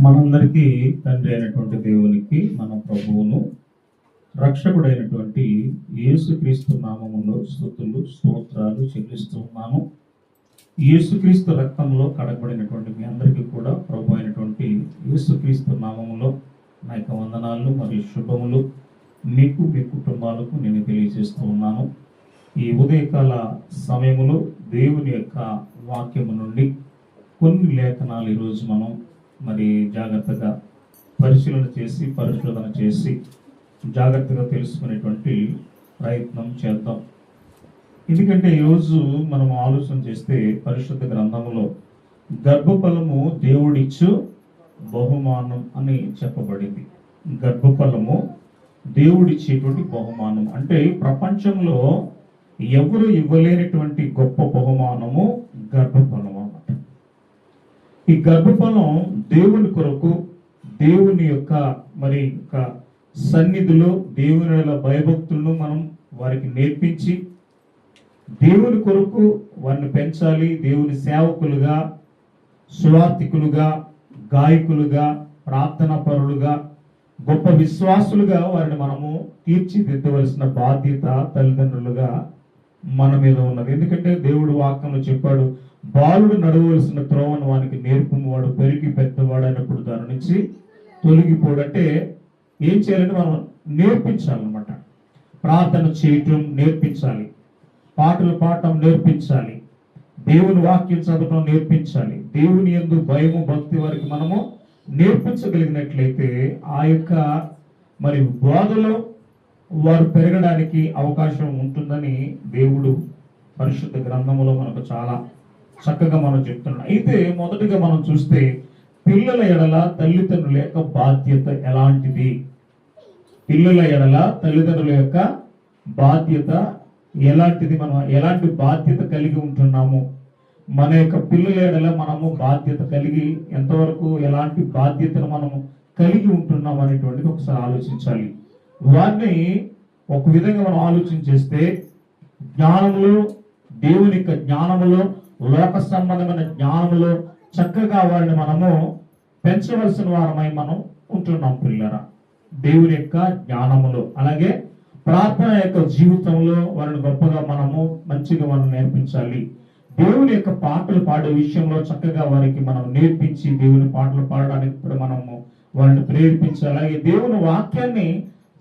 మనందరికీ తండ్రి అయినటువంటి దేవునికి మన ప్రభువును రక్షకుడైనటువంటి యేసుక్రీస్తు నామములో స్తుతులు స్తోత్రాలు చెల్లిస్తూ ఉన్నాను. యేసుక్రీస్తు రక్తంలో కడగబడినటువంటి మీ అందరికీ కూడా ప్రభు అయినటువంటి యేసుక్రీస్తు నామములో నా యొక్క వందనాలు మరియు శుభములు మీకు మీ కుటుంబాలకు నేను తెలియజేస్తూ ఉన్నాను. ఈ ఉదయకాల సమయములో దేవుని యొక్క వాక్యము నుండి కొన్ని లేఖనాలు ఈరోజు మనం మరి జాగ్రత్తగా పరిశోధన చేసి జాగ్రత్తగా తెలుసుకునేటువంటి ప్రయత్నం చేద్దాం. ఎందుకంటే ఈరోజు మనం ఆలోచన చేస్తే పరిశుద్ధ గ్రంథంలో గర్భఫలము దేవుడిచ్చు బహుమానం అని చెప్పబడింది. గర్భఫలము దేవుడిచ్చేటువంటి బహుమానం అంటే ప్రపంచంలో ఎవరు ఇవ్వలేనటువంటి గొప్ప బహుమానము గర్భఫలం అన్నమాట. ఈ గర్భఫలం దేవుని కొరకు దేవుని యొక్క మరి యొక్క సన్నిధిలో దేవుని భయభక్తులను మనం వారికి నేర్పించి దేవుని కొరకు వారిని పెంచాలి. దేవుని సేవకులుగా, సువార్థికులుగా, గాయకులుగా, ప్రార్థనా పరులుగా, గొప్ప విశ్వాసులుగా వారిని మనము తీర్చిదిద్దవలసిన బాధ్యత తల్లిదండ్రులుగా మన మీద ఉన్నది. ఎందుకంటే దేవుడు వాక్యంలో చెప్పాడు, బాలుడు నడవలసిన త్రోవను వానికి నేర్పుము, వాడు పెరిగి పెద్దవాడు అయినప్పుడు దాని నుంచి తొలగిపోడు. అంటే ఏం చేయాలంటే మనం నేర్పించాలన్నమాట. ప్రార్థన చేయటం నేర్పించాలి, పాటలు పాడటం నేర్పించాలి, దేవుని వాక్యం చదవటం నేర్పించాలి. దేవుని యందు భయము భక్తి వారికి మనము నేర్పించగలిగినట్లయితే ఆ యొక్క మరి బోధలో వారు పెరగడానికి అవకాశం ఉంటుందని దేవుడు పరిశుద్ధ గ్రంథములో మనకు చాలా చక్కగా మనం చెప్తున్నాడు. అయితే మొదటిగా మనం చూస్తే పిల్లల ఎడల తల్లిదండ్రుల యొక్క బాధ్యత ఎలాంటిది? పిల్లల ఎడల తల్లిదండ్రుల యొక్క బాధ్యత ఎలాంటిది? మనం ఎలాంటి బాధ్యత కలిగి ఉంటున్నాము? మన యొక్క పిల్లల ఎడల మనము బాధ్యత కలిగి ఎంతవరకు ఎలాంటి బాధ్యతను మనము కలిగి ఉంటున్నాం అనేటువంటిది ఒకసారి ఆలోచించాలి. వారిని ఒక విధంగా మనం ఆలోచన చేస్తే జ్ఞానములో, దేవుని యొక్క జ్ఞానములో, లోక సంబంధమైన జ్ఞానములో చక్కగా వారిని మనము పెంచవలసిన వారమై మనం ఉంటున్నాం పిల్లరా. దేవుని యొక్క జ్ఞానములో, అలాగే ప్రార్థన యొక్క జీవితంలో వారిని గొప్పగా మనము మంచిగా మనం నేర్పించాలి. దేవుని యొక్క పాటలు పాడే విషయంలో చక్కగా వారికి మనం నేర్పించి దేవుని పాటలు పాడడానికి కూడా మనము వారిని ప్రేరేపించాలి. అలాగే దేవుని వాక్యాన్ని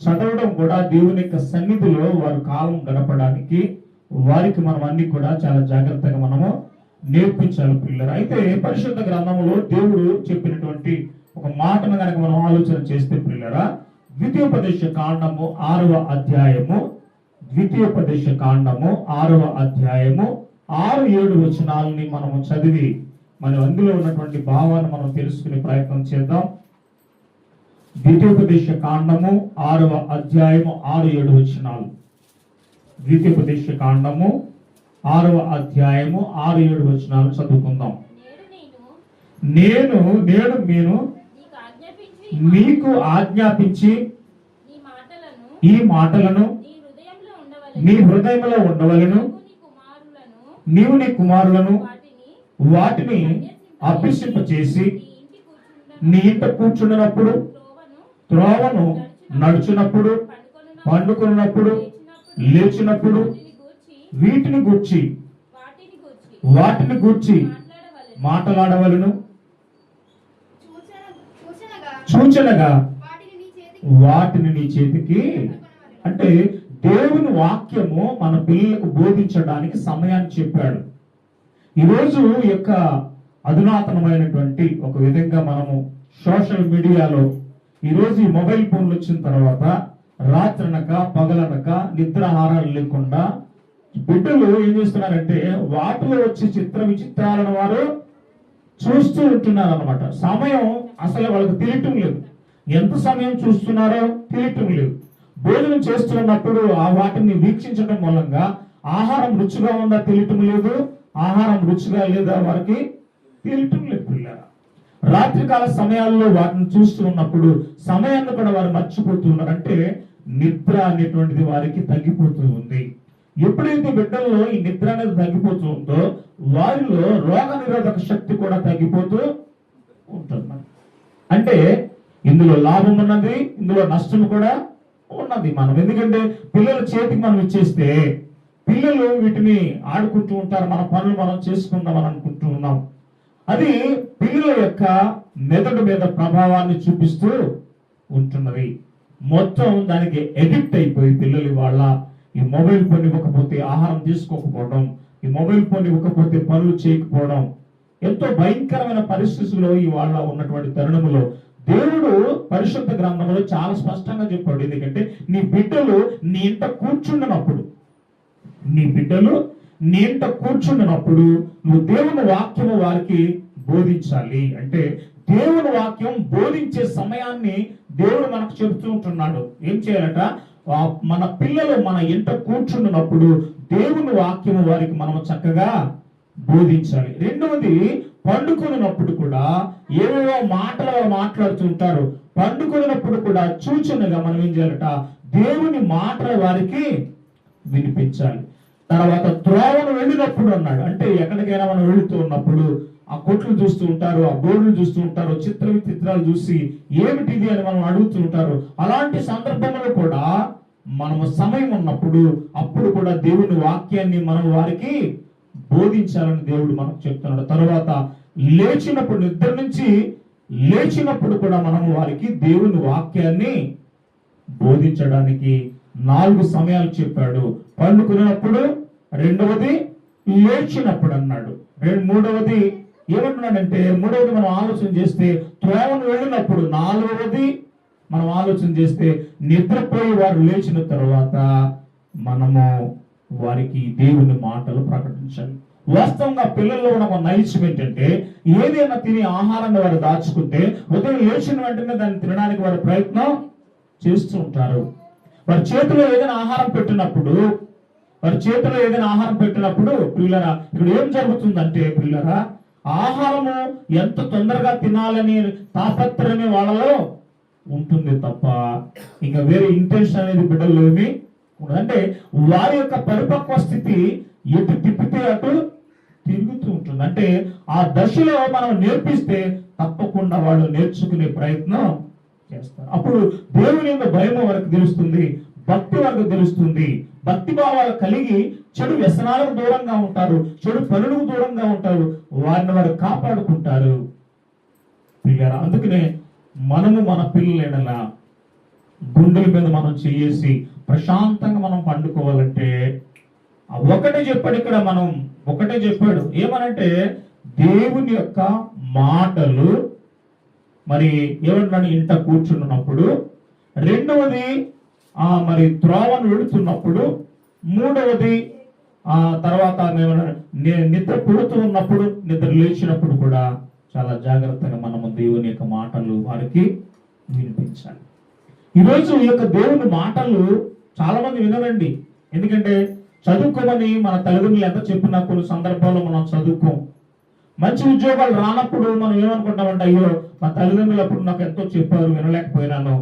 చదవడం కూడా దేవుని యొక్క సన్నిధిలో వారు కాలం గడపడానికి వారికి మనం అన్ని కూడా చాలా జాగ్రత్తగా మనము నేర్పించాలి పిల్లలు. అయితే పరిశుద్ధ గ్రంథంలో దేవుడు చెప్పినటువంటి ఒక మాటను కనుక మనం ఆలోచన చేస్తే పిల్లరా, ద్వితీయోపదేశ కాండము 6వ అధ్యాయము 6-7 వచనాలని మనము చదివి మనం అందులో ఉన్నటువంటి భావాన్ని మనం తెలుసుకునే ప్రయత్నం చేద్దాం. ద్వితీయోపదేశ కాండము 6వ అధ్యాయము 6-7 వచనాలు. ద్వితీయోపదేశ కాండము 6వ అధ్యాయము 6-7 వచనాలు చదువుకుందాం. నేను నేను మీకు ఆజ్ఞాపించి ఈ మాటలను నీ హృదయంలో ఉండవలను, నీవు నీ కుమారులను వాటిని అభ్యసింపచేసి నీ ఇంట కూర్చున్నప్పుడు, త్రోవను నడుచున్నప్పుడు, పండుకున్నప్పుడు, లేచినప్పుడు వాటిని గూర్చి మాట్లాడవలను, సూచనగా వాటిని నీ చేతికి. అంటే దేవుని వాక్యము మన పిల్లలకు బోధించడానికి సమయాన్ని చెప్పాడు. ఈరోజు యొక్క అధునాతనమైనటువంటి ఒక విధంగా మనము సోషల్ మీడియాలో ఈరోజు ఈ మొబైల్ ఫోన్లు వచ్చిన తర్వాత రాత్రనక పగలనక నిద్రాహారాలు లేకుండా బిడ్డలు ఏం చేస్తున్నారంటే వాటిలో వచ్చే చిత్ర విచిత్రాలను వారు చూస్తూ ఉంటున్నారు అన్నమాట. సమయం అసలు వాళ్ళకి తెలియటం లేదు. ఎంత సమయం చూస్తున్నారో తెలియటం లేదు. భోజనం చేస్తున్నప్పుడు ఆ వాటిని వీక్షించడం మూలంగా ఆహారం రుచిగా ఉందా తెలియటం లేదు, ఆహారం రుచిగా లేదా వారికి తెలియటం లేదు పిల్లరా. రాత్రికాల సమయాల్లో వాటిని చూస్తూ ఉన్నప్పుడు సమయాన్ని కూడా వారు మర్చిపోతూ ఉన్నారు. అంటే నిద్ర అనేటువంటిది వారికి తగ్గిపోతూ ఉంది. ఎప్పుడైతే బిడ్డల్లో ఈ నిద్ర అనేది తగ్గిపోతూ ఉందో వారిలో రోగ నిరోధక శక్తి కూడా తగ్గిపోతూ ఉంటుంది. అంటే ఇందులో లాభం ఉన్నది, ఇందులో నష్టం కూడా ఉన్నది. మనం ఎందుకంటే పిల్లల చేతికి మనం ఇచ్చేస్తే పిల్లలు వీటిని ఆడుకుంటూ ఉంటారు, మన పనులు మనం చేసుకుందాం అని అనుకుంటూ ఉన్నాం. అది పిల్లల యొక్క మెదడు మీద ప్రభావాన్ని చూపిస్తూ ఉంటున్నది. మొత్తం దానికి ఎడిక్ట్ అయిపోయి పిల్లలు వాళ్ళ ఈ మొబైల్ ఫోన్ ఇవ్వకపోతే ఆహారం తీసుకోకపోవడం, ఈ మొబైల్ ఫోన్ ఇవ్వకపోతే పనులు చేయకపోవడం, ఎంతో భయంకరమైన పరిస్థితుల్లో ఇవాళ ఉన్నటువంటి తరుణంలో దేవుడు పరిశుద్ధ గ్రంథంలో చాలా స్పష్టంగా చెప్పాడు. ఎందుకంటే నీ బిడ్డలు నీ ఇంట కూర్చుండినప్పుడు నువ్వు దేవుని వాక్యము వారికి బోధించాలి. అంటే దేవుని వాక్యం బోధించే సమయాన్ని దేవుడు మనకు చెబుతూ ఉంటున్నాడు. ఏం చేయాలట? మన పిల్లలు మన ఇంట కూర్చున్నప్పుడు దేవుని వాక్యము వారికి మనం చక్కగా బోధించాలి. రెండవది, పండుకొనినప్పుడు కూడా ఏవేవో మాటలు మాట్లాడుతూ ఉంటారు. పండుకొనినప్పుడు కూడా చూచునగా మనం ఏం చేయాలట? దేవుని మాటలు వారికి వినిపించాలి. తర్వాత త్రోవను వెళ్ళినప్పుడు అన్నాడు. అంటే ఎక్కడికైనా మనం వెళుతూ ఉన్నప్పుడు ఆ కొట్లు చూస్తూ ఉంటారు, ఆ బోర్డులు చూస్తూ ఉంటారు, చిత్రాలు చూసి ఏమిటిది అని మనం అడుగుతూ ఉంటారు. అలాంటి సందర్భంలో కూడా మనము సమయం ఉన్నప్పుడు అప్పుడు కూడా దేవుని వాక్యాన్ని మనం వారికి బోధించాలని దేవుడు మనకు చెప్తున్నాడు. తర్వాత లేచినప్పుడు, నిద్ర నుంచి లేచినప్పుడు కూడా మనము వారికి దేవుని వాక్యాన్ని బోధించడానికి 4 సమయాలు చెప్పాడు. పండుకున్నప్పుడు, రెండవది లేచినప్పుడు అన్నాడు. మూడవది ఏమంటున్నాడంటే, మూడవది మనం ఆలోచన చేస్తే త్రోవను వెళ్ళినప్పుడు, నాలుగవది మనం ఆలోచన చేస్తే నిద్రపోయి వారు లేచిన తర్వాత మనము వారికి దేవుని మాటలు ప్రకటించాలి. వాస్తవంగా పిల్లల్లో ఉన్న నైజం ఏంటంటే, ఏదైనా తిని ఆహారాన్ని వారు దాచుకుంటే ఉదయం లేచిన వెంటనే దాన్ని తినడానికి వారు ప్రయత్నం చేస్తూ ఉంటారు. వారి చేతిలో ఏదైనా ఆహారం పెట్టినప్పుడు పిల్లరా ఇక్కడ ఏం జరుగుతుందంటే, పిల్లరా ఆహారము ఎంత తొందరగా తినాలని తాపత్రమే వాళ్ళలో ఉంటుంది తప్ప ఇంకా వేరే ఇంటెన్షన్ అనేది బిడ్డల్లో ఏమి ఉండదు. అంటే వారి యొక్క పరిపక్వ స్థితి ఎటు తిప్పితే అటు తిరుగుతూ ఉంటుంది. అంటే ఆ దశలో మనం నేర్పిస్తే తప్పకుండా వాళ్ళు నేర్చుకునే ప్రయత్నం చేస్తారు. అప్పుడు దేవుని యొక్క భయం వారికి తెలుస్తుంది, భక్తి వారికి తెలుస్తుంది. భక్తి భావాలు కలిగి చెడు వ్యసనాలకు దూరంగా ఉంటారు, చెడు పనులకు దూరంగా ఉంటారు, వారిని వారు కాపాడుకుంటారు. అందుకనే మనము మన పిల్లల గుండెల మీద మనం చేసి ప్రశాంతంగా మనం పండుకోవాలంటే ఒకటే చెప్పాడు ఇక్కడ. ఒకటే చెప్పాడు, ఏమనంటే దేవుని యొక్క మాటలు మరి ఏమంటున్నాడు? ఇంట కూర్చున్నప్పుడు, రెండవది మరి త్రోవను వెళుతున్నప్పుడు, మూడవది తర్వాత నిద్ర పుడుతూ ఉన్నప్పుడు, నిద్ర లేచినప్పుడు కూడా చాలా జాగ్రత్తగా మనము దేవుని యొక్క మాటలు వారికి వినిపించాలి. ఈరోజు ఈ యొక్క దేవుని మాటలు చాలా మంది వినరండి. ఎందుకంటే చదువుకోమని మన తల్లిదండ్రులు ఎంత చెప్పినా కొన్ని సందర్భాల్లో మనం చదువుకోం. మంచి ఉద్యోగాలు రానప్పుడు మనం ఏమనుకుంటామంటే, అయ్యో మా తల్లిదండ్రులు అప్పుడు నాకు ఎంతో చెప్పారు, వినలేకపోయినాను,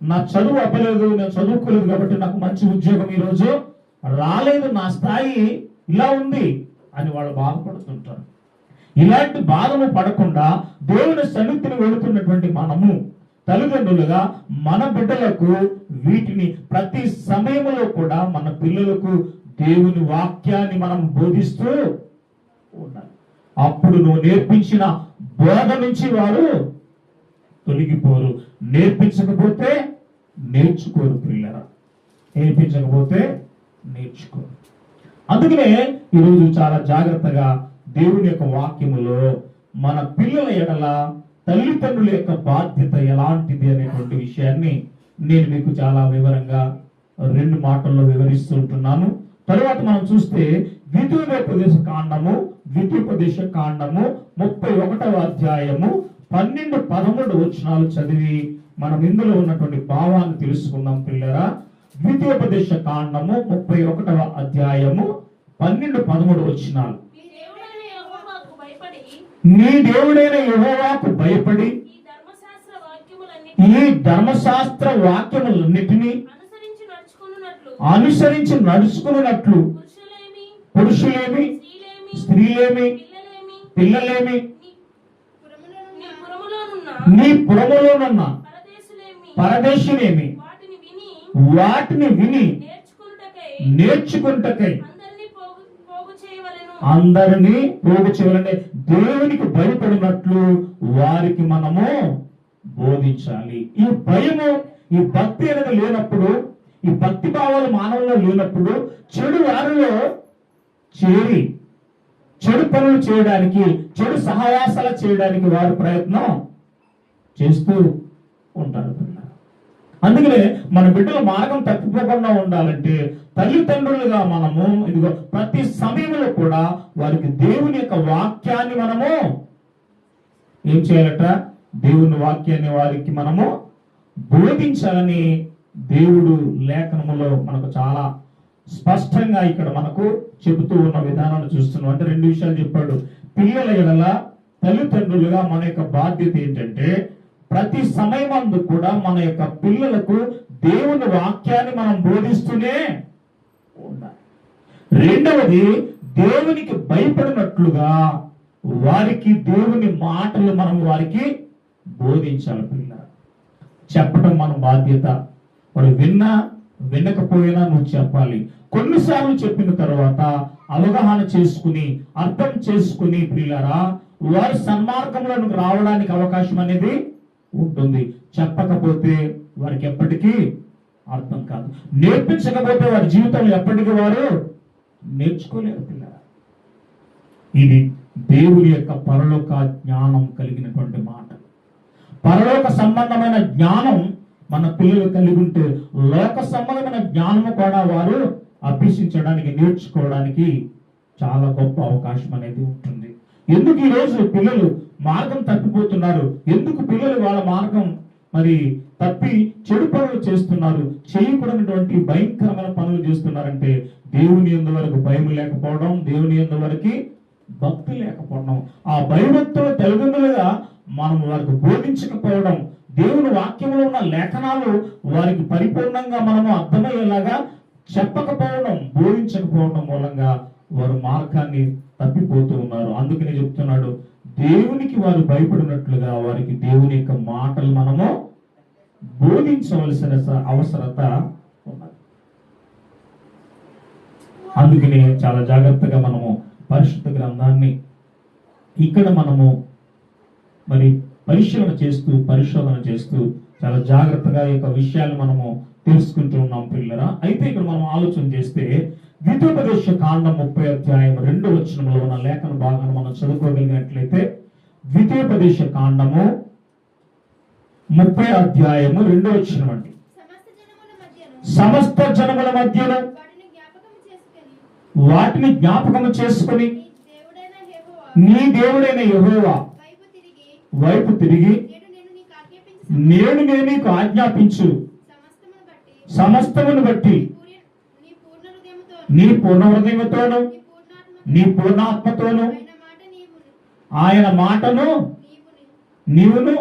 నా చదువు అవ్వలేదు, నేను చదువుకోలేదు కాబట్టి నాకు మంచి ఉద్యోగం ఈరోజు రాలేదు, నా స్థాయి ఇలా ఉంది అని వాళ్ళు బాధపడుతుంటారు. ఇలాంటి బాధను పడకుండా దేవుని సన్నిధిని వెళుతున్నటువంటి మనము తల్లిదండ్రులుగా మన బిడ్డలకు వీటిని ప్రతి సమయంలో కూడా మన పిల్లలకు దేవుని వాక్యాన్ని మనం బోధిస్తూ ఉండాలి. అప్పుడు నువ్వు నేర్పించిన బోధ నుంచి వారు తొలగిపోరు. నేర్పించకపోతే నేర్చుకోరు పిల్లరా, నేర్పించకపోతే నేర్చుకోరు. అందుకనే ఈరోజు చాలా జాగ్రత్తగా దేవుని యొక్క వాక్యములో మన పిల్లల ఎడల తల్లిదండ్రుల యొక్క బాధ్యత ఎలాంటిది అనేటువంటి విషయాన్ని నేను మీకు చాలా వివరంగా 2 మాటల్లో వివరిస్తూ ఉంటున్నాను. తరువాత మనం చూస్తే ద్వితీయోపదేశ కాండము 31వ అధ్యాయము 12-13 వచనాలు చదివి మనం ఇందులో ఉన్నటువంటి భావాన్ని తెలుసుకుందాం పిల్లరా. ద్వితీయోపదేశ కాండము 31వ అధ్యాయము 12-13 వచనాలు. నీ దేవుడైన యెహోవాకు భయపడి ఈ ధర్మశాస్త్ర వాక్యములన్నిటినీ అనుసరించి నడుచుకున్నట్లు పురుషులేమి, స్త్రీలేమి, పిల్లలేమి నీ పురములోనున్న పరదేశులేమి పరదేశులేమి వాటిని విని నేర్చుకుంటకై అందరినీ పోగు చేయాలంటే దేవునికి భయపడినట్లు వారికి మనము బోధించాలి. ఈ భయము, ఈ భక్తి అనేది లేనప్పుడు, ఈ భక్తి భావాలు మానవుల్లో లేనప్పుడు చెడు వారిలో చేరి చెడు పనులు చేయడానికి, చెడు సహవాసాలు చేయడానికి వారు ప్రయత్నం చేస్తూ ఉంటారు. అందుకనే మన బిడ్డల మార్గం తప్పిపోకుండా ఉండాలంటే తల్లిదండ్రులుగా మనము ఇదిగో ప్రతి సమయంలో కూడా వారికి దేవుని యొక్క వాక్యాన్ని మనము ఏం చేయాలట? దేవుని వాక్యాన్ని వారికి మనము బోధించాలని దేవుడు లేఖనములో మనకు చాలా స్పష్టంగా ఇక్కడ మనకు చెబుతూ ఉన్న విధానాన్ని చూస్తున్నాం. అంటే రెండు విషయాలు చెప్పాడు. పిల్లల ఎడల తల్లిదండ్రులుగా మన యొక్క బాధ్యత ఏంటంటే ప్రతి సమయమందు కూడా మన యొక్క పిల్లలకు దేవుని వాక్యాన్ని మనం బోధిస్తూనే ఉండాలి. రెండవది, దేవునికి భయపడినట్లుగా వారికి దేవుని మాటలు మనం వారికి బోధించాలి. పిల్ల చెప్పడం మన బాధ్యత. వాడు వినకపోయినా నువ్వు చెప్పాలి. కొన్నిసార్లు చెప్పిన తర్వాత అవగాహన చేసుకుని అర్థం చేసుకుని పిల్లరా వారి సన్మార్గంలోకి రావడానికి అవకాశం అనేది ఉంటుంది. చెప్పకపోతే వారికి ఎప్పటికీ అర్థం కాదు. నేర్పించకపోతే వారి జీవితంలో ఎప్పటికీ వారు నేర్చుకోలేరు. పిల్లరా ఇది దేవుని యొక్క పరలోక జ్ఞానం కలిగినటువంటి మాట. పరలోక సంబంధమైన జ్ఞానం మన పిల్లలు కలిగి ఉంటే లోక సంబంధమైన జ్ఞానము కూడా వారు అభ్యసించడానికి, నేర్చుకోవడానికి చాలా గొప్ప అవకాశం అనేది ఉంటుంది. ఎందుకు ఈరోజు పిల్లలు మార్గం తప్పిపోతున్నారు? ఎందుకు పిల్లలు వాళ్ళ మార్గం మరి తప్పి చెడు పనులు చేస్తున్నారు, చేయకూడనటువంటి భయంకరమైన పనులు చేస్తున్నారంటే దేవుని యందు వరకు భయం లేకపోవడం, దేవుని యందు వరకు భక్తి లేకపోవడం. ఆ భయభక్తులు తల్లిదండ్రులుగా మనం వారికి బోధించకపోవడం, దేవుని వాక్యంలో ఉన్న లేఖనాలు వారికి పరిపూర్ణంగా మనము అర్థమయ్యేలాగా చెప్పకపోవడం, బోధించకపోవడం మూలంగా వారు మార్గాన్ని తప్పిపోతూ ఉన్నారు. అందుకనే చెప్తున్నాడు, దేవునికి వారు భయపడినట్లుగా వారికి దేవుని యొక్క మాటలు మనము బోధించవలసిన అవసరత ఉన్నది. అందుకనే చాలా జాగ్రత్తగా మనము పరిశుద్ధ గ్రంథాన్ని ఇక్కడ మనము మరి పరిశోధన చేస్తూ చాలా జాగ్రత్తగా ఈ యొక్క విషయాలు మనము తెలుసుకుంటూ ఉన్నాం పిల్లరా. అయితే ఇక్కడ మనం ఆలోచన చేస్తే ద్వితీయోపదేశ కాండం 30 అధ్యాయం 2వ వచనంలో ఉన్న లేఖన భాగాన్ని మనం చదువుకోగలిగినట్లయితే, ద్వితీయోపదేశ కాండము 30 అధ్యాయము 2వ వచనం అండి. సమస్త జనముల మధ్యను వాటిని జ్ఞాపకము చేసుకొని నీ దేవుడైన యెహోవా వైపు తిరిగి నేడు నేను నీకు ఆజ్ఞాపించు సమస్తమును బట్టి నీ పూర్ణ హృదయముతోను నీ పూర్ణాత్మతోను ఆయన మాటను నీవును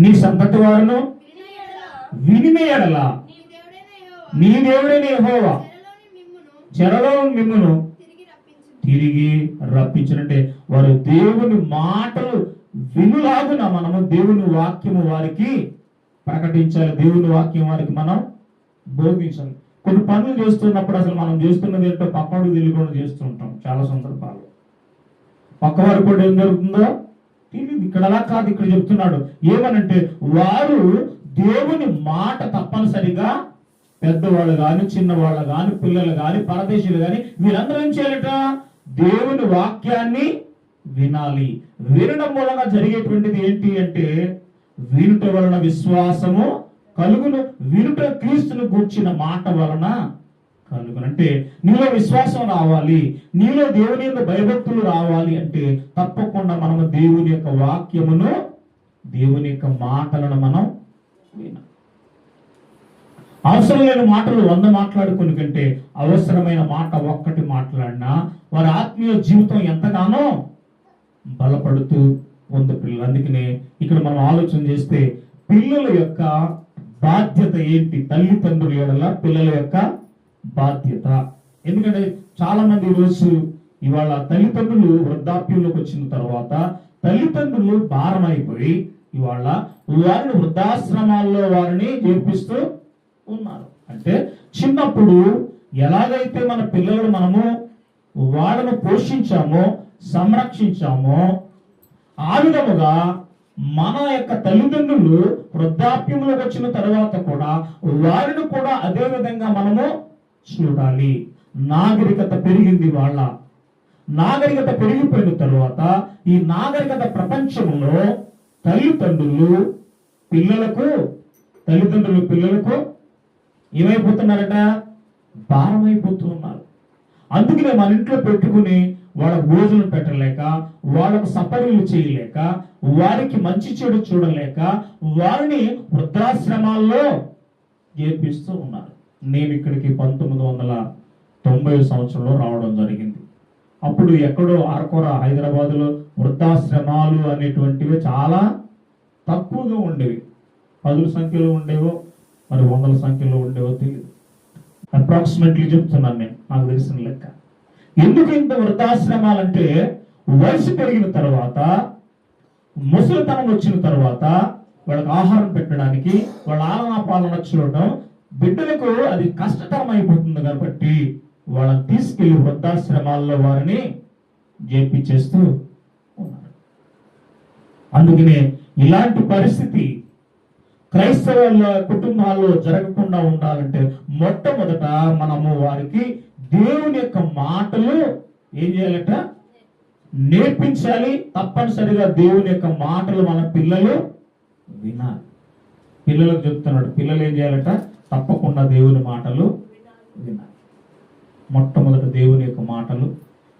నీ సంతతి వారును వినిన యెడల నీ దేవుడైన యెహోవా చెరలో మిమ్మును తిరిగి రప్పించినట్టే వారు దేవుని మాటలు వినులాగున మనము దేవుని వాక్యము వారికి ప్రకటించాలి. దేవుని వాక్యం వారికి మనం బోధించాలి. కొన్ని పనులు చేస్తున్నప్పుడు అసలు మనం చేస్తున్నది ఏంటో పక్కవాడికి తెలియకుండా చేస్తూ ఉంటాం. చాలా సందర్భాలు పక్కవారికి కూడా ఏం జరుగుతుందో తెలియదు. ఇక్కడ అలా కాదు. ఇక్కడ చెప్తున్నాడు ఏమనంటే వారు దేవుని మాట తప్పనిసరిగా పెద్దవాళ్ళు కానీ, చిన్నవాళ్ళు కానీ, పిల్లలు కానీ, పరదేశీయులు కానీ వీరందరూ ఏం చేయాలట? దేవుని వాక్యాన్ని వినాలి. వినడం వలన జరిగేటువంటిది ఏంటి అంటే వినుట వలన విశ్వాసము కలుగును. వినుట క్రీస్తును గూర్చిన మాట వలన కలుగును. అంటే నీలో విశ్వాసం రావాలి, నీలో దేవుని యొక్క భయభక్తులు రావాలి అంటే తప్పకుండా మనము దేవుని యొక్క వాక్యమును, దేవుని యొక్క మాటలను మనం వినాలి. అవసరం లేని మాటలు 100 మాట్లాడుకుని కంటే అవసరమైన మాట ఒక్కటి మాట్లాడినా వారి ఆత్మీయ జీవితం ఎంతగానో బలపడుతూ ఉంది పిల్లలు. అందుకనే ఇక్కడ మనం ఆలోచన చేస్తే పిల్లల యొక్క బాధ్యత ఏంటి? తల్లిదండ్రుల ఎడల పిల్లల యొక్క బాధ్యత. ఎందుకంటే చాలా మంది ఈరోజు ఇవాళ తల్లిదండ్రులు వృద్ధాప్యంలోకి వచ్చిన తర్వాత తల్లిదండ్రులు భారమైపోయి ఇవాళ వారిని వృద్ధాశ్రమాల్లో వారిని చేర్పిస్తూ ఉన్నారు. అంటే చిన్నప్పుడు ఎలాగైతే మన పిల్లలు మనము వాళ్ళను పోషించామో సంరక్షించామో ఆ విధముగా మన యొక్క తల్లిదండ్రులు వృద్ధాప్యంలో వచ్చిన తర్వాత కూడా వారిని కూడా అదే విధంగా మనము చూడాలి. నాగరికత పెరిగింది. వాళ్ళ నాగరికత పెరిగిపోయిన తర్వాత ఈ నాగరికత ప్రపంచంలో తల్లిదండ్రులు పిల్లలకు ఏమైపోతున్నారట? భారమైపోతూ ఉన్నారు. అందుకనే మన ఇంట్లో పెట్టుకుని వాళ్ళకు భోజనం పెట్టలేక, వాళ్ళకు సపర్యలు చేయలేక, వారికి మంచి చెడు చూడలేక వారిని వృద్ధాశ్రమాల్లో చేర్పిస్తూ ఉన్నారు. నేను ఇక్కడికి 1990 సంవత్సరంలో రావడం జరిగింది. అప్పుడు ఎక్కడో ఆర్కోర హైదరాబాదులో వృద్ధాశ్రమాలు అనేటువంటివి చాలా తక్కువగా ఉండేవి. 10ల సంఖ్యలో ఉండేవో మరి 100ల సంఖ్యలో ఉండేవో తెలియదు. అప్రాక్సిమేట్లీ చెప్తున్నాను నేను, నాకు తెలిసిన లెక్క. ఎందుకు ఇంత వృద్ధాశ్రమాలంటే వయసు పెరిగిన తర్వాత, ముసలితనం వచ్చిన తర్వాత వాళ్ళకి ఆహారం పెట్టడానికి, వాళ్ళ ఆలనా పాలన చూడడం బిడ్డలకు అది కష్టతరం అయిపోతుంది కాబట్టి వాళ్ళని తీసుకెళ్లి వృద్ధాశ్రమాల్లో వారిని చేర్పించేస్తూ ఉన్నారు. అందుకనే ఇలాంటి పరిస్థితి క్రైస్తవుల కుటుంబాల్లో జరగకుండా ఉండాలంటే మొట్టమొదట మనము వారికి దేవుని యొక్క మాటలు ఏం చేయాలట? నేర్పించాలి. తప్పనిసరిగా దేవుని యొక్క మాటలు మన పిల్లలు వినాలి. పిల్లలకు చెప్తున్నాడు, పిల్లలు ఏం చేయాలట? తప్పకుండా దేవుని మాటలు వినాలి. మొట్టమొదట దేవుని యొక్క మాటలు.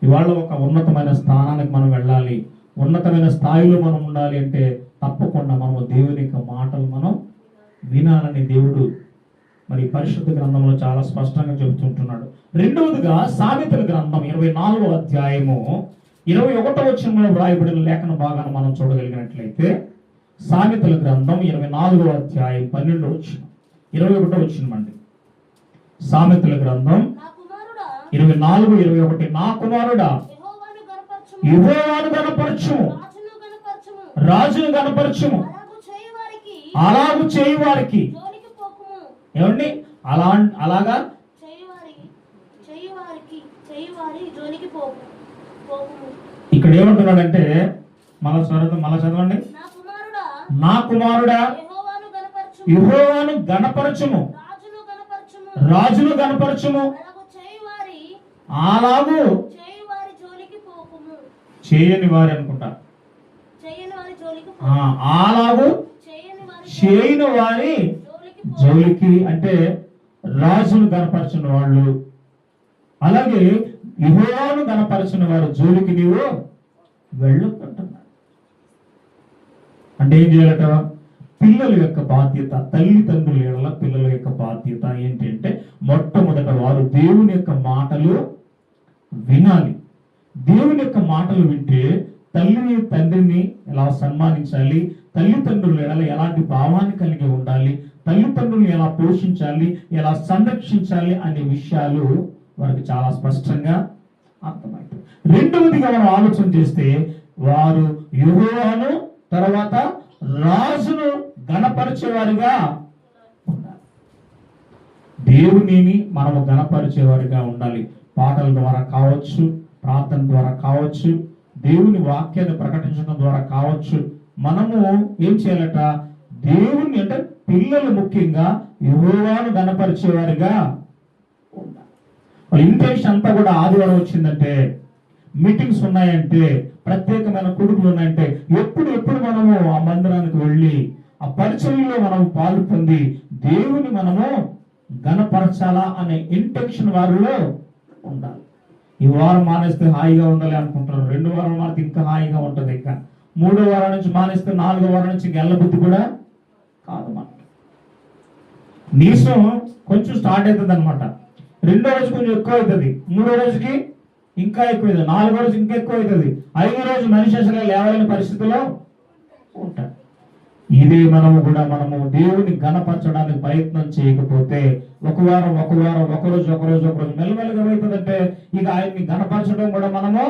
ఇవాళ ఒక ఉన్నతమైన స్థానానికి మనం వెళ్ళాలి, ఉన్నతమైన స్థాయిలో మనం ఉండాలి అంటే తప్పకుండా మనము దేవుని యొక్క మాటలు మనం వినాలని దేవుడు మరి పరిశుద్ధ గ్రంథంలో చాలా స్పష్టంగా చెబుతుంటున్నాడు. రెండవదిగా సామెతల గ్రంథం 24వ అధ్యాయము 21వ వచనంలో వ్రాయబడిన లేఖన భాగాన్ని మనం చూడగలిగినట్లయితే, సామెతల గ్రంథం 24వ అధ్యాయం 12వ వచనం, 21వ వచనం అండి. సామెతల గ్రంథం 24:21, నా కుమారుడా యెహోవాను గణపరచుము, రాజును గణపరచుము, అలాగు చేయి వారికి. ఏమండి? అలాగా ఇక్కడ ఏమంటున్నాడంటే, మళ్ళా చదవండి. నా కుమారుడా యెహోవాను గణపరచుము, రాజును గణపరచుము, అలాగు చేయని వారి అనుకుంటా, అలాగు చేయని వారి జోలికి, అంటే రాజును గణపరచిన వాళ్ళు, అలాగే యెహోవాను గణపరచిన వారి జోలికి నీవు వెళ్ళొద్దంటున్నాడు. అంటే ఏం చేయాలట? పిల్లల యొక్క బాధ్యత, తల్లిదండ్రుల ఎడల పిల్లల యొక్క బాధ్యత ఏంటి అంటే, మొట్టమొదట వారు దేవుని యొక్క మాటలు వినాలి. దేవుని యొక్క మాటలు వింటే తల్లిని తండ్రిని ఎలా సన్మానించాలి, తల్లిదండ్రులు ఎలా ఎలాంటి భావాన్ని కలిగి ఉండాలి, తల్లిదండ్రులను ఎలా పోషించాలి, ఎలా సంరక్షించాలి అనే విషయాలు వారికి చాలా స్పష్టంగా అర్థమవుతాయి. రెండవదిగా మనం ఆలోచన చేస్తే, వారు యెహోవాను తర్వాత రాజును గణపరిచేవారుగా ఉండాలి. దేవునిని మనము గణపరిచేవారుగా ఉండాలి. పాటల ద్వారా కావచ్చు, ప్రార్థన ద్వారా కావచ్చు, దేవుని వాక్యాన్ని ప్రకటించడం ద్వారా కావచ్చు. మనము ఏం చేయాలట? దేవుని, అంటే పిల్లలు ముఖ్యంగా యెహోవాను గణపరిచేవారుగా ఉండాలి. వాళ్ళ ఇంటెన్షన్ అంతా కూడా ఆదివారం వచ్చిందంటే, మీటింగ్స్ ఉన్నాయంటే, ప్రత్యేకమైన కొడుకులు ఉన్నాయంటే ఎప్పుడు మనము ఆ మందిరానికి వెళ్ళి ఆ పరిచర్యలో మనం పాలు పొంది దేవుని మనము గణపరచాలా అనే ఇంటెన్షన్ వారిలో ఉండాలి. ఈ వారం మానేస్తే హాయిగా ఉండాలి అనుకుంటారు, 2 వారాలు మానేస్తే ఇంకా హాయిగా ఉంటుంది, ఇంకా 3వ వారం నుంచి మానేస్తే 4వ వారం నుంచి గెల్లబుద్ధి కూడా కాదు. మనకి నీసం కొంచెం స్టార్ట్ అవుతుంది అనమాట. 2వ రోజు కొంచెం ఎక్కువ అవుతుంది, 3వ రోజుకి ఇంకా ఎక్కువ అవుతుంది, 4వ రోజు ఇంకా ఎక్కువ అవుతుంది, 5వ రోజు మనిషి అసలు లేవలేని పరిస్థితిలో ఉంటాడు. ఇదే మనము దేవుని గణపరచడానికి ప్రయత్నం చేయకపోతే ఒక రోజు మెల్లమెల్లగా అవుతుందంటే ఇక ఆయన్ని గణపరచడం కూడా మనము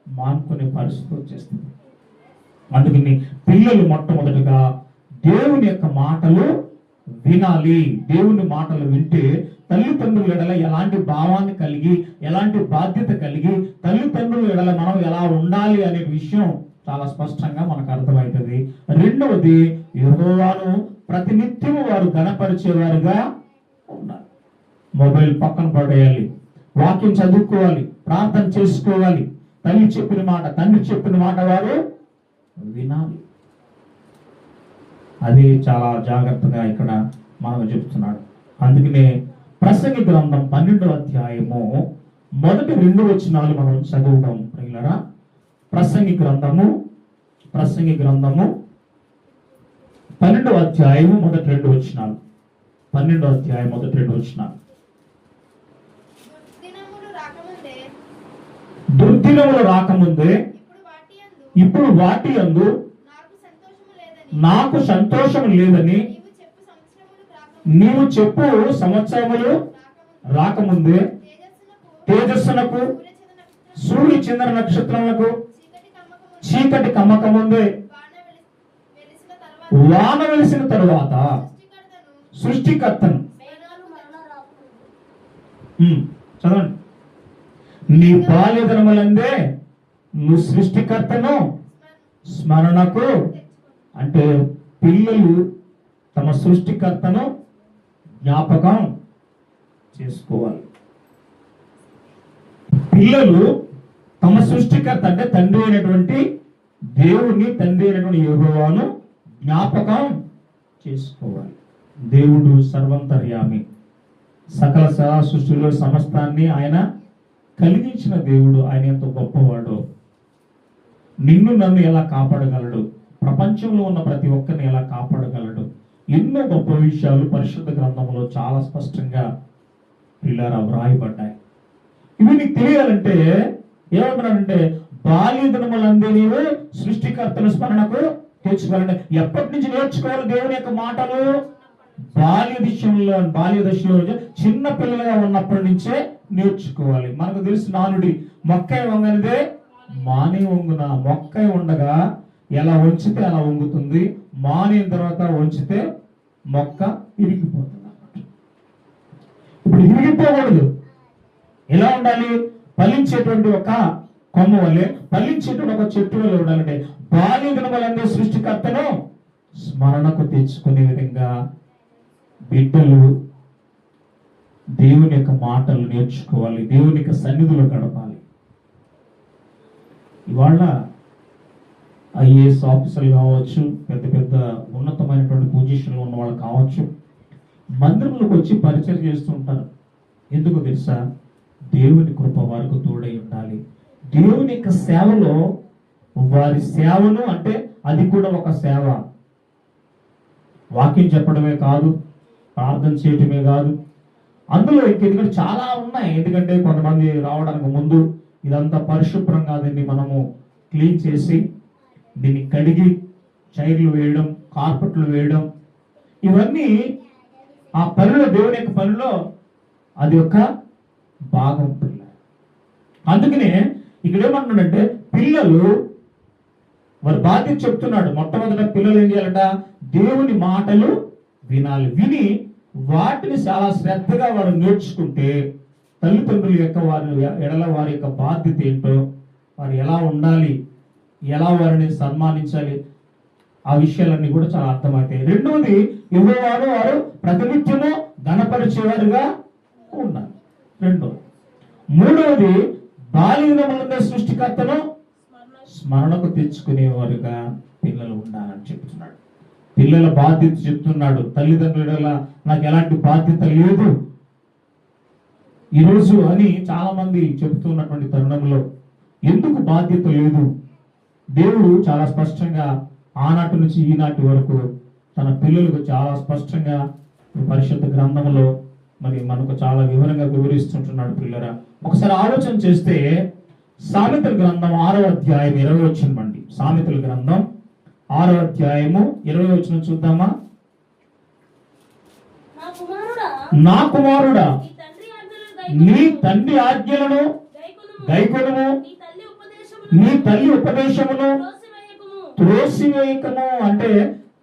మానుకునే పరిస్థితి వచ్చేస్తుంది. అందుకని పిల్లలు మొట్టమొదటిగా దేవుని యొక్క మాటలు వినాలి. దేవుని మాటలు వింటే తల్లిదండ్రుల ఎడల ఎలాంటి భావాన్ని కలిగి, ఎలాంటి బాధ్యత కలిగి, తల్లిదండ్రుల ఎడల మనం ఎలా ఉండాలి అనే విషయం చాలా స్పష్టంగా మనకు అర్థమవుతుంది. రెండవది, యెహోవాను ప్రతినిత్యము వారు గణపరిచేవారుగా ఉండాలి. మొబైల్ పక్కన పడేయాలి, వాక్యం చదువుకోవాలి, ప్రార్థన చేసుకోవాలి, తల్లి చెప్పిన మాట, తండ్రి చెప్పిన మాట వారు వినాలి. అది చాలా జాగ్రత్తగా ఇక్కడ మనకు చెప్తున్నాడు. అందుకనే ప్రసంగి గ్రంథం 12వ అధ్యాయము మొదటి 2 వచనాలు మనం చదువుతాం ప్రియులారా. ప్రసంగి గ్రంథము 12వ అధ్యాయము మొదటి 2 వచనాలు. 12వ అధ్యాయం మొదటి 2 వచనాలు. దుర్దినములు రాకముందే ఇప్పుడు వాటి యందు నాకు సంతోషం లేదని నీవు చెప్పు సంవత్సరములు రాకముందే తేజస్సునకు సూర్య చంద్ర నక్షత్రములకు చీకటి కమ్మకముందే వాన వెలిసిన తరువాత సృష్టికర్తను చదవండి. నీ బాల్యదినములందే నువ్వు సృష్టికర్తను స్మరణకు, అంటే పిల్లలు తమ సృష్టికర్తను జ్ఞాపకం చేసుకోవాలి. పిల్లలు తమ సృష్టికర్త అంటే తండ్రి అయినటువంటి దేవుని, తండ్రి అయినటువంటి యెహోవాను జ్ఞాపకం చేసుకోవాలి. దేవుడు సర్వంతర్యామి, సకల సృష్టిలో సమస్తాన్ని ఆయన కలిగించిన దేవుడు. ఆయన ఎంత గొప్పవాడో, నిన్ను నన్ను ఎలా కాపాడగలడు, ప్రపంచంలో ఉన్న ప్రతి ఒక్కరిని ఎలా కాపాడగలడు, ఎన్నో గొప్ప విషయాలు పరిశుద్ధ గ్రంథంలో చాలా స్పష్టంగా పిల్లరా వ్రాయబడ్డాయి. ఇవి నీకు తెలియాలంటే ఏమంటున్నాడంటే, బాల్యదినములందే నీవు సృష్టికర్తల స్మరణకు తెచ్చుకోవాలంటే ఎప్పటి నుంచి నేర్చుకోవాలి దేవుని యొక్క మాటలు? బాల్య దశలో చిన్న పిల్లలుగా ఉన్నప్పటి నుంచే నేర్చుకోవాలి. మనకు తెలుసు నానుడి, మొక్కై వంగనిదే మానే వంగున. మొక్కై ఉండగా ఎలా వంచితే అలా వంగుతుంది, మానిన తర్వాత వంచితే మొక్క ఇరిగిపోతుంది అన్నమాట. ఇప్పుడు ఇరిగిపోకూడదు. ఎలా ఉండాలి? ఫలించేటువంటి ఒక కొమ్మ వల్లే, ఫలించేటువంటి ఒక చెట్టు వల్ల ఉండాలంటే బాల్య దినములందే సృష్టికర్తను స్మరణకు తెచ్చుకునే విధంగా బిడ్డలు దేవుని యొక్క మాటలు నేర్చుకోవాలి, దేవుని యొక్క సన్నిధిలో గడపాలి. ఇవాళ ఐఏఎస్ ఆఫీసర్లు కావచ్చు, పెద్ద పెద్ద ఉన్నతమైనటువంటి పొజిషన్లో ఉన్న వాళ్ళు కావచ్చు, మందిరంలోకి వచ్చి పరిచయం చేస్తూ ఉంటారు. ఎందుకు తెలుసా? దేవుని కృప వారికి తోడై ఉండాలి. దేవుని యొక్క సేవలో వారి సేవను, అంటే అది కూడా ఒక సేవ, వాక్యం చెప్పడమే కాదు, ప్రార్థన చేయటమే కాదు, అందులో ఎందుకంటే చాలా ఉన్నాయి. ఎందుకంటే కొంతమంది రావడానికి ముందు ఇదంతా పరిశుభ్రంగా దీన్ని మనము క్లీన్ చేసి దీన్ని కడిగి చైర్లు వేయడం, కార్పెట్లు వేయడం, ఇవన్నీ ఆ పనిలో, దేవుని యొక్క పనిలో అది ఒక భాగం. అందుకనే ఇక్కడ ఏమంటున్నాడంటే, పిల్లలు వారి బాధ్యత చెప్తున్నాడు. మొట్టమొదట పిల్లలు ఏం చేయాలంట? దేవుని మాటలు వినాలి. విని వాటిని చాలా శ్రద్ధగా వారు నేర్చుకుంటే తల్లిదండ్రుల యొక్క వారి ఎడల వారి యొక్క బాధ్యత ఏంటో, వారు ఎలా ఉండాలి, ఎలా వారిని సన్మానించాలి, ఆ విషయాలన్నీ కూడా చాలా అర్థమవుతాయి. రెండవది, యెహోవాను వారు ప్రతినిత్యము గణపరిచేవారుగా ఉండాలి. రెండవది. మూడవది, బాల్యదినములందే సృష్టికర్తను స్మరణకు తెచ్చుకునేవారుగా పిల్లలు ఉండాలని చెప్తున్నాడు. పిల్లల బాధ్యత చెప్తున్నాడు. తల్లిదండ్రుల నాకు ఎలాంటి బాధ్యత లేదు ఈరోజు అని చాలా మంది చెబుతున్నటువంటి తరుణంలో ఎందుకు బాధ్యత లేదు? దేవుడు చాలా స్పష్టంగా ఆనాటి నుంచి ఈనాటి వరకు తన పిల్లలకు చాలా స్పష్టంగా పరిశుద్ధ గ్రంథంలో మరి మనకు చాలా వివరంగా వివరిస్తుంటున్నాడు. పిల్లరా, ఒకసారి ఆలోచన చేస్తే సామెతల గ్రంథం 6వ అధ్యాయం 20 వచనం అండి. సామెతల గ్రంథం 6వ అధ్యాయము 20 వచనం చూద్దామా? నా కుమారుడా, నీ తండ్రి ఆజ్ఞలను గైకొనుము, నీ తల్లి ఉపదేశమును త్రోసివేయకము అంటే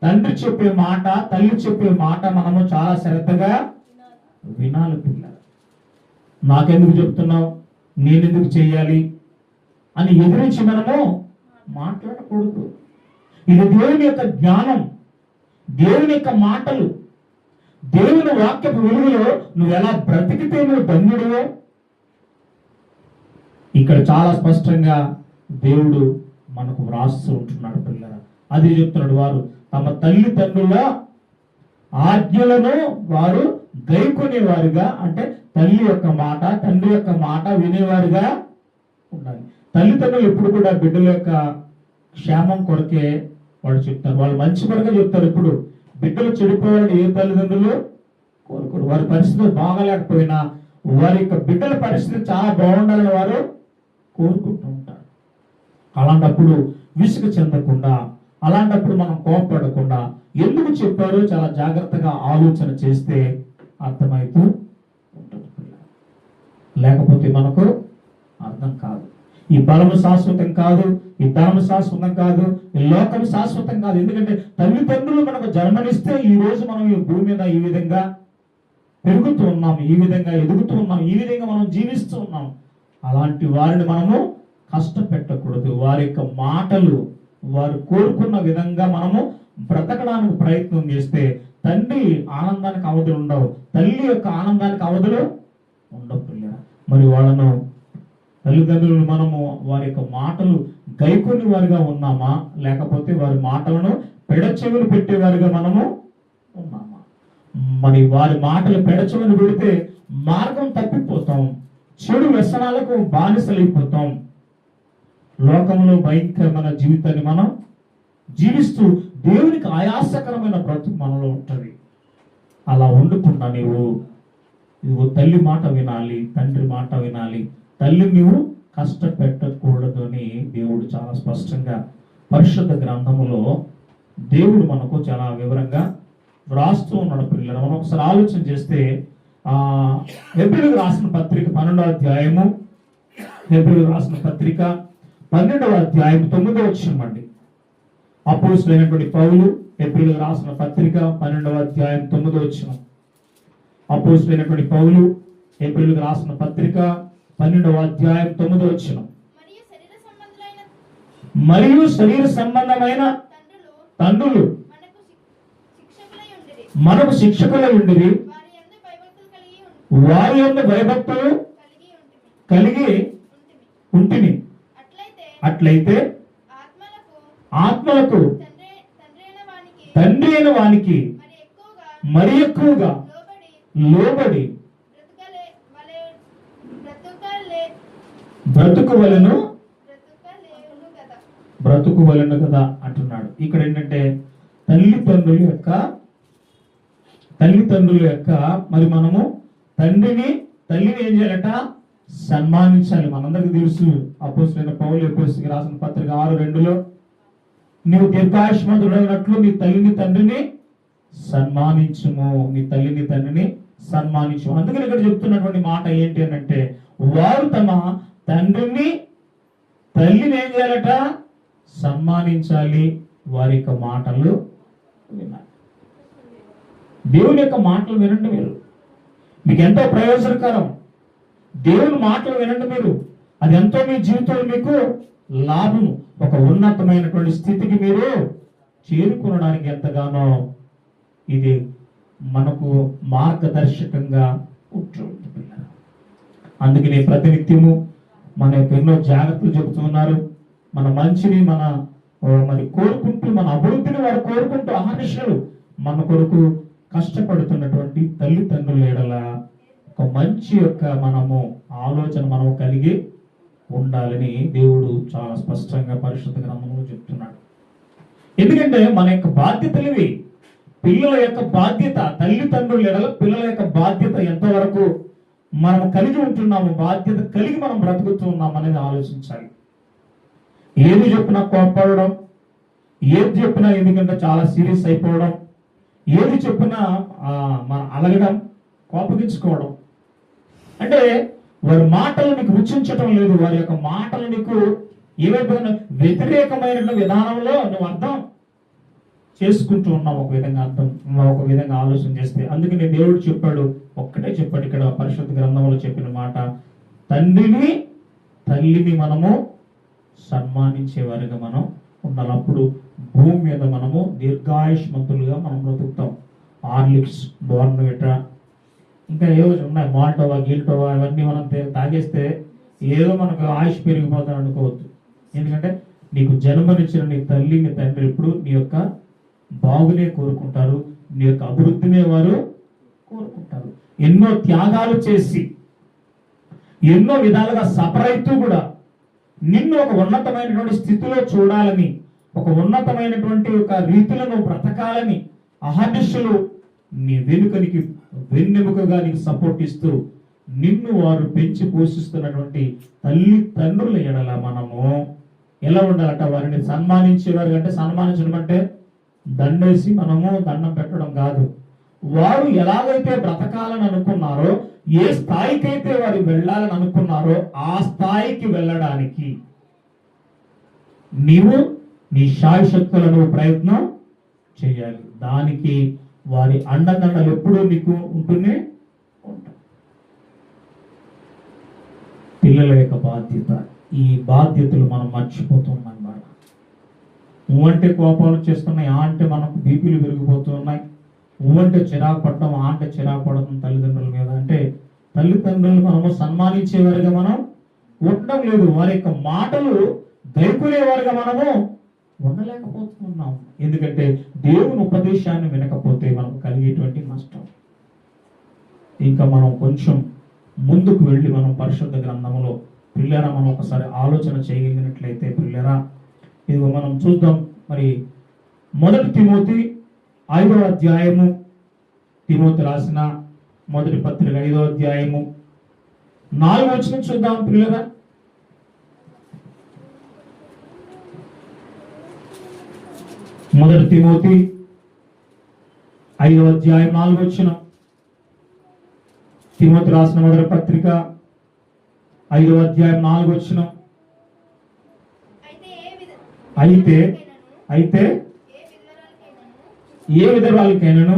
తండ్రి చెప్పే మాట, తల్లి చెప్పే మాట మనము చాలా శ్రద్ధగా వినాలి. పిల్ల, నాకెందుకు చెప్తున్నావు, నేనెందుకు చెయ్యాలి అని ఎదిరించి మనము మాట్లాడకూడదు. ఇది దేవుని యొక్క జ్ఞానం, దేవుని యొక్క మాటలు, దేవుని వాక్యపు వెలుగులో నువ్వు ఎలా బ్రతికితే నువ్వు ధన్యుడివో ఇక్కడ చాలా స్పష్టంగా దేవుడు మనకు వ్రాస్తూ ఉంటున్నాడు. పిల్లల, అది చెప్తున్నాడు, వారు తమ తల్లిదండ్రుల ఆజ్ఞలను వారు గైకొనేవారుగా, అంటే తల్లి యొక్క మాట, తండ్రి యొక్క మాట వినేవారుగా ఉండాలి. తల్లిదండ్రులు ఎప్పుడు కూడా బిడ్డల యొక్క క్షేమం కొరకే వాళ్ళు చెప్తారు, వాళ్ళు మంచి కొరకే చెప్తారు. ఇప్పుడు బిడ్డలు చెడిపోవాలని ఏ తల్లిదండ్రులు కోరుకోరు. వారి పరిస్థితులు బాగాలేకపోయినా వారి యొక్క బిడ్డల పరిస్థితి చాలా బాగుండాలని వారు కోరుకుంటూ ఉంటారు. అలాంటప్పుడు విసుగు చెందకుండా, అలాంటప్పుడు మనం కోపపడకుండా ఎందుకు చెప్పారో చాలా జాగ్రత్తగా ఆలోచన చేస్తే అర్థమవుతూ ఉంటుంది. లేకపోతే మనకు అర్థం కాదు. ఈ బలము శాశ్వతం కాదు, ఈ ధనము శాశ్వతం కాదు, ఈ లోకం శాశ్వతం కాదు. ఎందుకంటే తల్లిదండ్రులు మనకు జన్మనిస్తే ఈ రోజు మనం ఈ భూమి మీద ఈ విధంగా పెరుగుతూ ఉన్నాం, ఈ విధంగా ఎదుగుతూ ఉన్నాం, ఈ విధంగా మనం జీవిస్తూ ఉన్నాం. అలాంటి వారిని మనము కష్టపెట్టకూడదు. వారి యొక్క మాటలు వారు కోరుకున్న విధంగా మనము బ్రతకడానికి ప్రయత్నం చేస్తే తండ్రి ఆనందానికి అవధులు ఉండవు, తల్లి యొక్క ఆనందానికి అవధులు ఉండవు. మరి వాళ్ళను తల్లిదండ్రులు మనము వారి యొక్క మాటలు గైకొని వారిగా ఉన్నామా, లేకపోతే వారి మాటలను పెడచెవులు పెట్టేవారిగా మనము ఉన్నామా? మరి వారి మాటలు పెడచెవులు పెడితే మార్గం తప్పిపోతాం, చెడు వ్యసనాలకు బానిసలైపోతాం, లోకంలో భయంకరమైన జీవితాన్ని మనం జీవిస్తూ దేవునికి ఆయాసకరమైన బ్రతుకు మనలో ఉంటుంది. అలా ఉండకుండా నువ్వు తల్లి మాట వినాలి, తండ్రి మాట వినాలి, తల్లి నువ్వు కష్టపెట్టకూడదు అని దేవుడు చాలా స్పష్టంగా పరిశుద్ధ గ్రంథములో దేవుడు మనకు చాలా వివరంగా వ్రాస్తూ ఉన్నాడు. పిల్లలు, మనం ఒకసారి ఆలోచన చేస్తే హెబ్రీయులకు రాసిన పత్రిక 12వ అధ్యాయము, హెబ్రీయులకు రాసిన పత్రిక 12వ అధ్యాయం 9వ వచనం అండి. అపోస్తలుడైనటువంటి పౌలు హెబ్రీయులకు రాసిన పత్రిక 12వ అధ్యాయం 9వ వచనం. అపోస్తలుడైనటువంటి పౌలు హెబ్రీయులకు రాసిన పత్రిక 12వ అధ్యాయం 9వ వచనం. మరియు శరీర సంబంధమైన తండ్రులు మనకు శిక్షకులై ఉండిరి, వారి యందు భయభక్తులు కలిగి ఉంటిమి. అట్లయితే ఆత్మలకు తండ్రి అయిన వానికి మరి ఎక్కువగా లోబడి బ్రతుకువలెను కదా అంటున్నాడు. ఇక్కడ ఏంటంటే తల్లిదండ్రుల యొక్క మరి మనము తల్లిని ఏం చేయాలట? సన్మానించాలి. మనందరికి తెలుసు, అపోస్తలుడైన పౌలు ఎఫెసీయులకు రాసిన పత్రిక 6:2లో నీవు దీర్ఘాయుష్మంతుడైనట్లు నీ తల్లిని తండ్రిని సన్మానించుము, నీ తల్లిని తండ్రిని సన్మానించు. అందుకని ఇక్కడ చెప్తున్నటువంటి మాట ఏంటి అని అంటే, వారు తమ తండ్రిని తల్లిని ఏం చేయాలట? సన్మానించాలి, వారి యొక్క మాటలు వినాలి. దేవుని యొక్క మాటలు వినండి, మీరు మీకు ఎంతో ప్రయోజనకరం. దేవుని మాటలు వినండి మీరు, అది ఎంతో మీ జీవితంలో మీకు లాభము, ఒక ఉన్నతమైనటువంటి స్థితికి మీరు చేరుకోవడానికి ఎంతగానో ఇది మనకు మార్గదర్శకంగా ఉంటుంది. అందుకని ప్రతినిత్యము మన యొక్క ఎన్నో జాగ్రత్తలు చెబుతున్నారు. మన మంచిని మరి కోరుకుంటూ, మన అభివృద్ధిని వారు కోరుకుంటూ అహర్నిశలు మన కొరకు కష్టపడుతున్నటువంటి తల్లిదండ్రుల ఎడల ఒక మంచి యొక్క ఆలోచన మనము కలిగి ఉండాలని దేవుడు చాలా స్పష్టంగా పరిశుద్ధ గ్రంథంలో చెప్తున్నాడు. ఎందుకంటే మన యొక్క బాధ్యతలు ఇవి. పిల్లల యొక్క బాధ్యత, తల్లిదండ్రుల ఎడల పిల్లల యొక్క బాధ్యత ఎంతవరకు మనం కలిగి ఉంటున్నాము, బాధ్యత కలిగి మనం బ్రతుకుతూ ఉన్నాం అనేది ఆలోచించాలి. ఏది చెప్పినా కోప్పడడం, ఏది చెప్పినా ఎందుకంటే చాలా సీరియస్ అయిపోవడం, ఏది చెప్పినా మన అలగడం, కోపగించుకోవడం, అంటే వారి మాటలు నీకు రుచించటం లేదు, వారి యొక్క మాటలు నీకు ఏవైపు వ్యతిరేకమైన విధానంలో నువ్వు అర్థం చేసుకుంటూ ఉన్నావు. ఒక విధంగా ఆలోచన చేస్తే, అందుకని దేవుడు చెప్పాడు, ఒక్కటే చెప్పాడు ఇక్కడ పరిశుద్ధ గ్రంథంలో చెప్పిన మాట, తండ్రిని తల్లిని మనము సన్మానించేవారిగా మనం ఉండాలి. అప్పుడు భూమి మీద మనము దీర్ఘాయుష్మంతులుగా మనం బ్రతుకుతాం. హార్లిక్స్, బోర్న్విటా, ఇంకా ఏవో ఉన్నాయి, మాల్టోవా, గీల్టోవా, ఇవన్నీ మనం తాగేస్తే ఏదో మనకు ఆయుష్ పెరిగిపోతాను అనుకోవద్దు. ఎందుకంటే నీకు జన్మనిచ్చిన నీ తల్లి, నీ తండ్రి ఎప్పుడు నీ యొక్క బాగునే కోరుకుంటారు, నీ యొక్క అభివృద్ధినే వారు కోరుకుంటారు. ఎన్నో త్యాగాలు చేసి ఎన్నో విధాలుగా సఫర్ అవుతూ కూడా నిన్ను ఒక ఉన్నతమైనటువంటి స్థితిలో చూడాలని, ఒక ఉన్నతమైనటువంటి ఒక రీతిలో బ్రతకాలని అహర్నిశలు నీ వెనుకనికి వెన్నెముకగా నీకు సపోర్ట్ ఇస్తూ నిన్ను వారు పెంచి పోషిస్తున్నటువంటి తల్లి తండ్రుల ఎడల మనము ఎలా ఉండాలట? వారిని సన్మానించేవారు. అంటే సన్మానించడం అంటే దండేసి మనము దండం పెట్టడం కాదు. వారు ఎలాగైతే బ్రతకాలని అనుకున్నారో, ఏ స్థాయికైతే వారు వెళ్ళాలని అనుకున్నారో ఆ స్థాయికి వెళ్ళడానికి నీవు నీ శాయశక్తులను ప్రయత్నం చేయాలి. దానికి వారి అండదండలు ఎప్పుడూ నీకు ఉంటూనే ఉంటాయి. పిల్లల యొక్క బాధ్యత, ఈ బాధ్యతలు మనం మర్చిపోతున్నాం. అంటే కోపాలు చేస్తున్నాయి, ఆ అంటే మనకు బీపీలు పెరిగిపోతున్నాయి. అంటే చిరాకు పడటం, ఆ అంటే చిరాకు పడటం తల్లిదండ్రుల మీద. అంటే తల్లిదండ్రులు మనము సన్మానించేవారిగా మనం ఉండడం లేదు. వారి యొక్క మాటలు దయకునేవారిగా మనము ఉండలేకపోతున్నాం. ఎందుకంటే దేవుని ఉపదేశాన్ని వినకపోతే మనకు కలిగేటువంటి నష్టం. ఇంకా మనం కొంచెం ముందుకు వెళ్ళి మనం పరిశుద్ధ గ్రంథంలో పిల్లరా మనం ఒకసారి ఆలోచన చేయగలిగినట్లయితే, పిల్లరా ఇదిగో మనం చూద్దాం. మరి 1 తిమోతి 5వ అధ్యాయము, తిమోతి రాసిన మొదటి పత్రిక 5వ అధ్యాయము 4వ వచనం చూద్దాం పిల్లరా. మొదటి తిమోతి 5వ అధ్యాయం 4వ వచనం. తిమోతి రాసిన మొదటి పత్రిక 5వ అధ్యాయం 4వ వచనం. అయితే ఏ విధవాళ్ళకైనాను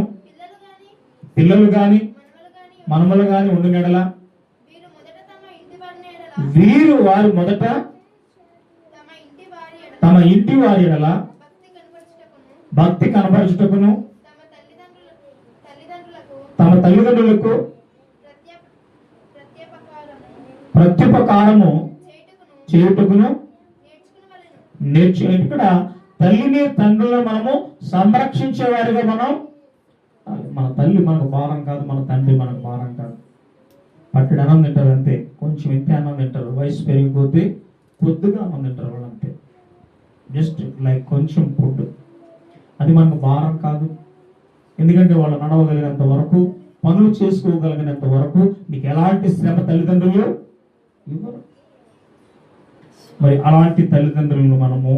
పిల్లలు గాని మనమలు గాని ఉండినెడల వీరు వారు మొదట తమ ఇంటి వారి ఎడల భక్తి కనపరచుటకును తమ తల్లిదండ్రులకు ప్రత్యుపకారము చేయుటకును ఇక్కడ తల్లిని తండ్రులను మనము సంరక్షించేవారిగా మనం, మన తల్లి మనకు భారం కాదు, మన తండ్రి మనకు భారం కాదు. పట్టడి అన్నం తింటారు అంతే, కొంచెం ఇంతే అన్నం తింటారు. వయసు పెరిగిపోతే కొద్దిగా అన్నం తింటారు వాళ్ళు అంతే, జస్ట్ లైక్ కొంచెం ఫుడ్. అది మనకు భారం కాదు. ఎందుకంటే వాళ్ళు నడవగలిగినంత వరకు, పనులు చేసుకోగలిగినంత వరకు నీకు ఎలాంటి శ్రమ తల్లిదండ్రులు ఇవ్వరు. మరి అలాంటి తల్లిదండ్రులను మనము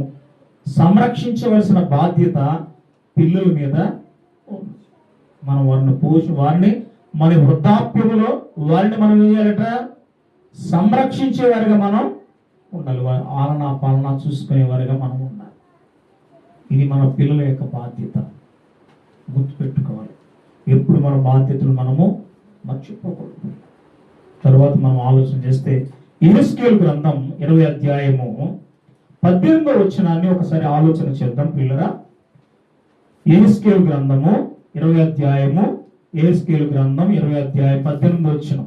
సంరక్షించవలసిన బాధ్యత పిల్లల మీద ఉంది. మనం వారిని మన వృద్ధాప్యములో వారిని మనం ఏం చేయాలట? సంరక్షించేవారిగా మనం ఉండాలి. ఆలనా పాలన చూసుకునేవారిగా మనం ఉండాలి. ఇది మన పిల్లల యొక్క బాధ్యత, గుర్తుపెట్టుకోవాలి. ఎప్పుడు మన బాధ్యతలు మనము మర్చిపోకూడదు. తర్వాత మనం ఆలోచన చేస్తే యెహెజ్కేలు గ్రంథం 20వ అధ్యాయము 18వ వచనాన్ని ఒకసారి ఆలోచన చేద్దాం పిల్లరా. యెహెజ్కేలు గ్రంథము 20వ అధ్యాయము, యెహెజ్కేలు గ్రంథం 20వ అధ్యాయం 18వ వచనం.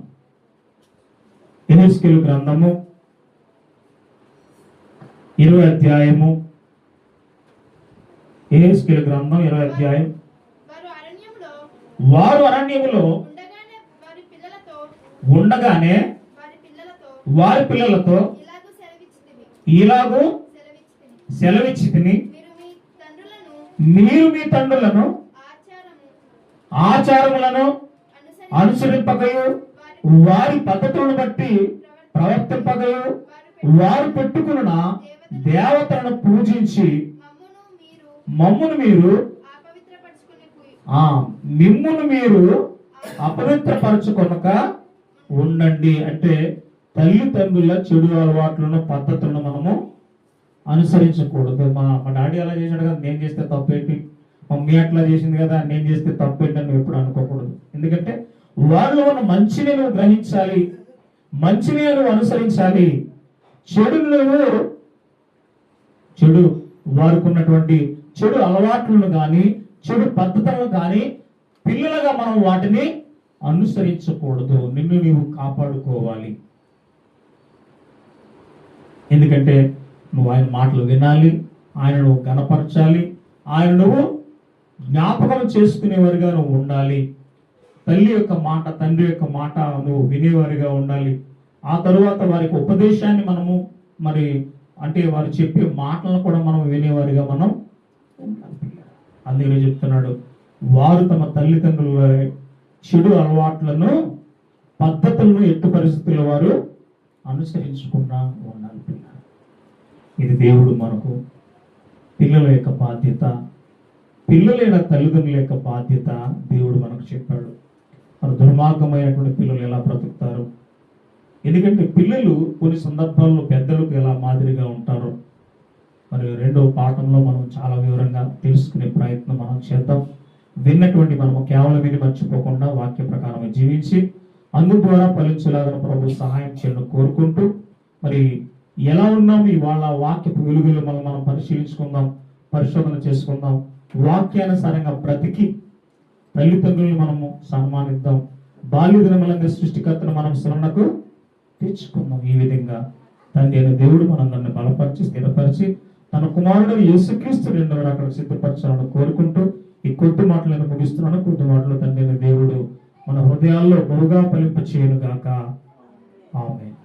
యెహెజ్కేలు గ్రంథము 20వ అధ్యాయము, యెహెజ్కేలు గ్రంథం 20వ అధ్యాయం. వారు అరణ్యములో ఉండగానే వారి పిల్లలతో ఇలాగూ సెలవిచ్చితిని, మీరు మీ తండ్రులను ఆచారములను అనుసరింపకయు వారి పద్ధతులను బట్టి ప్రవర్తింపకయు వారు పెట్టుకున్న దేవతలను పూజించి మిమ్మును మీరు అపవిత్రపరచుకొనక ఉండండి. అంటే తల్లిదండ్రుల చెడు అలవాట్లను, పద్ధతులను మనము అనుసరించకూడదు. మా మా డాడీ అలా చేశాడు కదా, నేను చేస్తే తప్పేంటి, మమ్మీ అట్లా చేసింది కదా, నేను చేస్తే తప్పేంటి అని నువ్వు ఎప్పుడు అనుకోకూడదు. ఎందుకంటే వాళ్ళు ఉన్న మంచిని నువ్వు గ్రహించాలి, మంచిని నువ్వు అనుసరించాలి. చెడు వారికి ఉన్నటువంటి చెడు అలవాట్లను కానీ చెడు పద్ధతులను కానీ పిల్లలుగా మనం వాటిని అనుసరించకూడదు. నిన్ను నీవు కాపాడుకోవాలి. ఎందుకంటే నువ్వు ఆయన మాటలు వినాలి, ఆయన నువ్వు గణపరచాలి, ఆయన నువ్వు జ్ఞాపకం చేసుకునేవారిగా నువ్వు ఉండాలి. తల్లి యొక్క మాట, తండ్రి యొక్క మాట నువ్వు వినేవారిగా ఉండాలి. ఆ తరువాత వారికి ఉపదేశాన్ని మనము మరి అంటే వారు చెప్పే మాటలను కూడా మనం వినేవారిగా మనం ఉండాలి. అందుకనే చెప్తున్నాడు, వారు తమ తల్లిదండ్రుల చెడు అలవాట్లను పద్ధతులను ఎట్టు పరిస్థితుల్లో వారు అనుసరించకుండా ఉండాలి. ఇది దేవుడు మనకు పిల్లల యొక్క బాధ్యత, పిల్లలైన తల్లిదండ్రుల యొక్క బాధ్యత దేవుడు మనకు చెప్పాడు. మన దుర్మార్గమైనటువంటి పిల్లలు ఎలా బ్రతుకుతారు, ఎందుకంటే పిల్లలు కొన్ని సందర్భాల్లో పెద్దలకు ఎలా మాదిరిగా ఉంటారో మరి రెండవ పాఠంలో మనం చాలా వివరంగా తెలుసుకునే ప్రయత్నం మనం చేద్దాం. విన్నటువంటి మనము కేవలం విని మర్చిపోకుండా వాక్య ప్రకారం జీవించి అందు ద్వారా ఫలించేలాగా ప్రభు సహాయం చేయడం కోరుకుంటూ, మరి ఎలా ఉన్నాం ఇవాళ వాక్యపు వెలుగులు మనం పరిశీలించుకుందాం, పరిశోధన చేసుకుందాం. వాక్యానుసారంగా బ్రతికి తల్లిదండ్రులను మనము సన్మానిద్దాం. బాల్య దినములందు సృష్టికర్తను మనం స్మరణకు తెచ్చుకుందాం. ఈ విధంగా తండ్రి అయిన దేవుడు మనందరిని బలపరిచి స్థిరపరిచి తన కుమారుడు యేసుక్రీస్తు రెండవ అక్కడ సిద్ధపరచాలని కోరుకుంటూ ఈ కొద్ది మాటలను ముగిస్తున్నాను. కొద్ది మాటలు తండ్రి అయిన దేవుడు మన హృదయాల్లో బహుగా ఫలింప చేయను గాక. ఆమేన్.